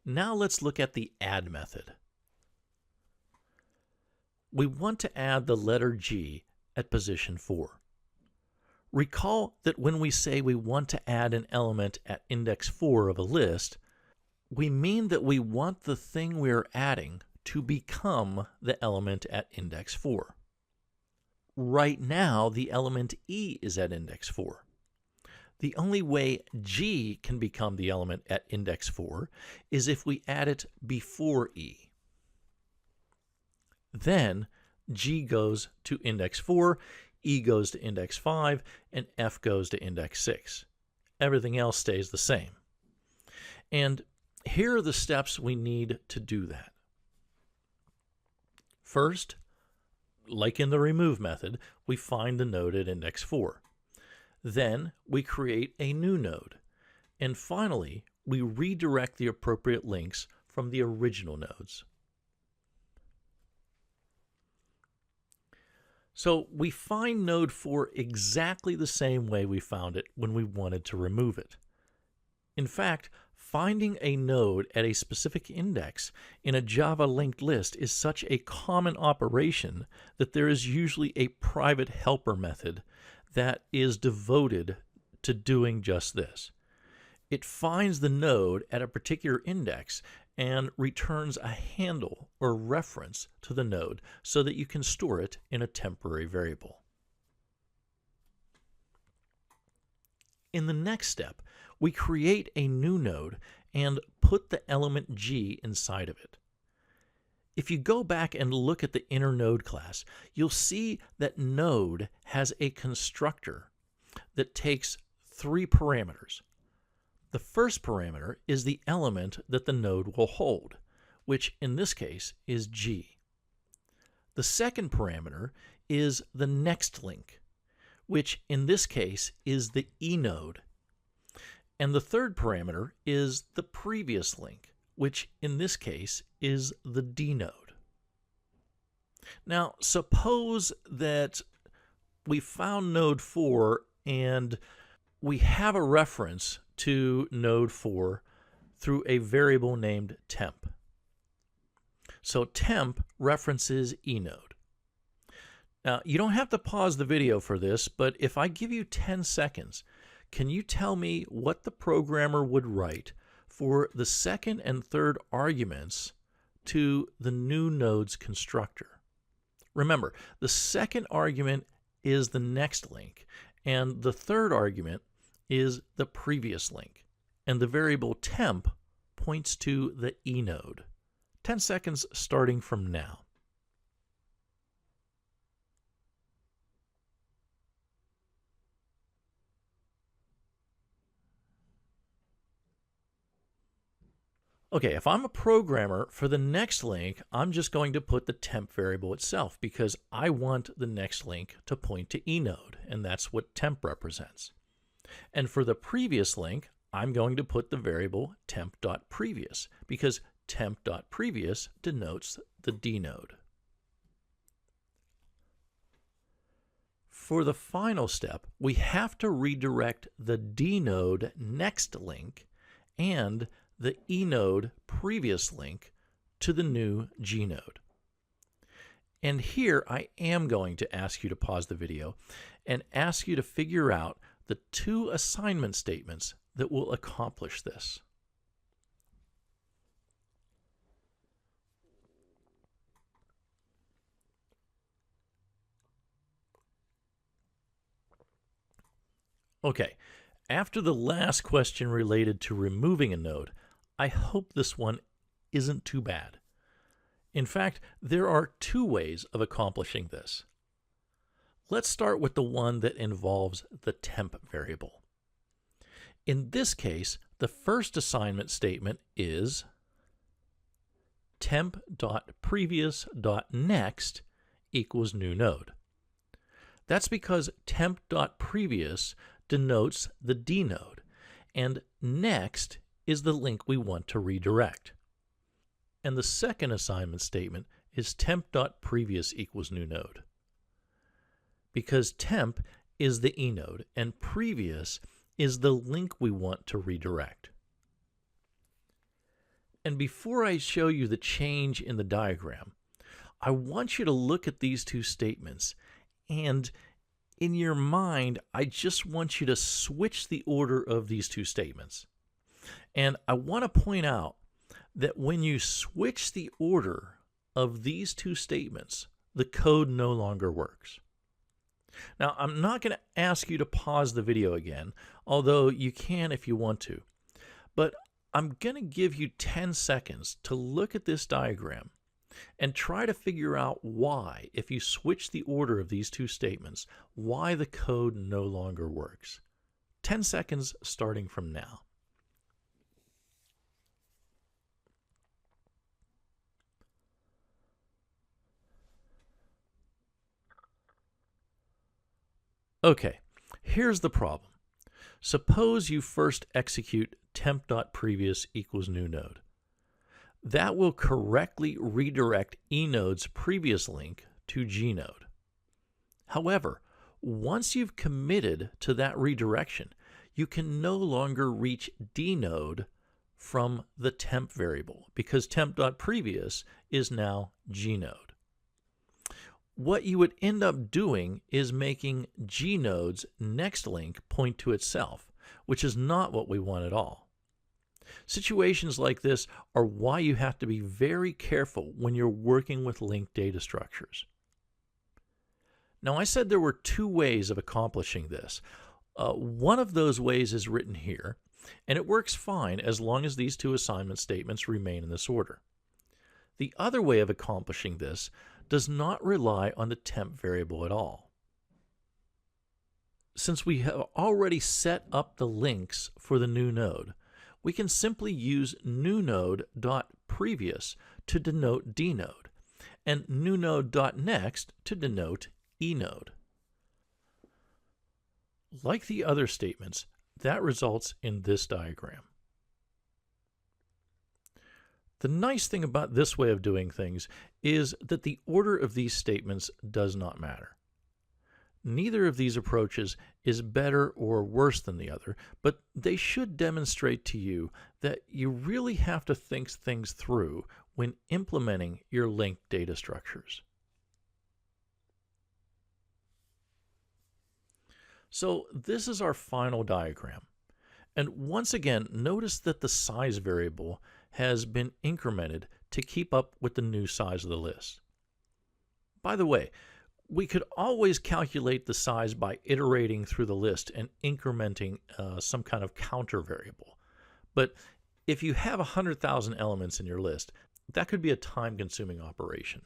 Now let's look at the add method. We want to add the letter G at position 4. Recall that when we say we want to add an element at index 4 of a list, we mean that we want the thing we are adding to become the element at index 4. Right now, the element E is at index 4. The only way G can become the element at index 4 is if we add it before E. Then G goes to index 4, E goes to index 5, and F goes to index 6. Everything else stays the same. And here are the steps we need to do that. First, like in the remove method, we find the node at index 4. Then we create a new node. And finally, we redirect the appropriate links from the original nodes. So we find node 4 exactly the same way we found it when we wanted to remove it. In fact, finding a node at a specific index in a Java linked list is such a common operation that there is usually a private helper method that is devoted to doing just this. It finds the node at a particular index and returns a handle or reference to the node so that you can store it in a temporary variable. In the next step, we create a new node and put the element G inside of it. If you go back and look at the inner node class, you'll see that node has a constructor that takes 3 parameters. The first parameter is the element that the node will hold, which in this case is G. The second parameter is the next link, which in this case is the E node. And the third parameter is the previous link, which in this case is the D node. Now, suppose that we found node 4 and we have a reference to node 4 through a variable named temp. So temp references E node. Now, you don't have to pause the video for this, but if I give you 10 seconds, can you tell me what the programmer would write for the second and third arguments to the new node's constructor? Remember, the second argument is the next link, and the third argument is the previous link, and the variable temp points to the E node. 10 seconds starting from now. Okay, if I'm a programmer, for the next link, I'm just going to put the temp variable itself because I want the next link to point to E node, and that's what temp represents. And for the previous link, I'm going to put the variable temp.previous because temp.previous denotes the D node. For the final step, we have to redirect the D node next link and the E node previous link to the new G node. And here I am going to ask you to pause the video and ask you to figure out the 2 assignment statements that will accomplish this. Okay, after the last question related to removing a node, I hope this one isn't too bad. In fact, there are 2 ways of accomplishing this. Let's start with the one that involves the temp variable. In this case, the first assignment statement is temp.previous.next equals new node. That's because temp.previous denotes the D node, and next is the link we want to redirect. And the second assignment statement is temp.previous equals new node, because temp is the E node and previous is the link we want to redirect. And before I show you the change in the diagram, I want you to look at these two statements, and in your mind, I just want you to switch the order of these two statements. And I want to point out that when you switch the order of these two statements, the code no longer works. Now, I'm not going to ask you to pause the video again, although you can if you want to. But I'm going to give you 10 seconds to look at this diagram and try to figure out why, if you switch the order of these two statements, why the code no longer works. 10 seconds starting from now. Okay, here's the problem. Suppose you first execute temp.previous equals new node. That will correctly redirect eNode's previous link to gNode. However, once you've committed to that redirection, you can no longer reach dNode from the temp variable because temp.previous is now gNode. What you would end up doing is making gNode's next link point to itself, which is not what we want at all. Situations like this are why you have to be very careful when you're working with linked data structures. Now, I said there were two ways of accomplishing this. One of those ways is written here, and it works fine as long as these two assignment statements remain in this order. The other way of accomplishing this does not rely on the temp variable at all. Since we have already set up the links for the new node, we can simply use newNode.previous to denote dNode and newNode.next to denote eNode. Like the other statements, that results in this diagram. The nice thing about this way of doing things is that the order of these statements does not matter. Neither of these approaches is better or worse than the other, but they should demonstrate to you that you really have to think things through when implementing your linked data structures. So this is our final diagram. And once again, notice that the size variable has been incremented to keep up with the new size of the list. By the way, we could always calculate the size by iterating through the list and incrementing some kind of counter variable. But if you have 100,000 elements in your list, that could be a time-consuming operation.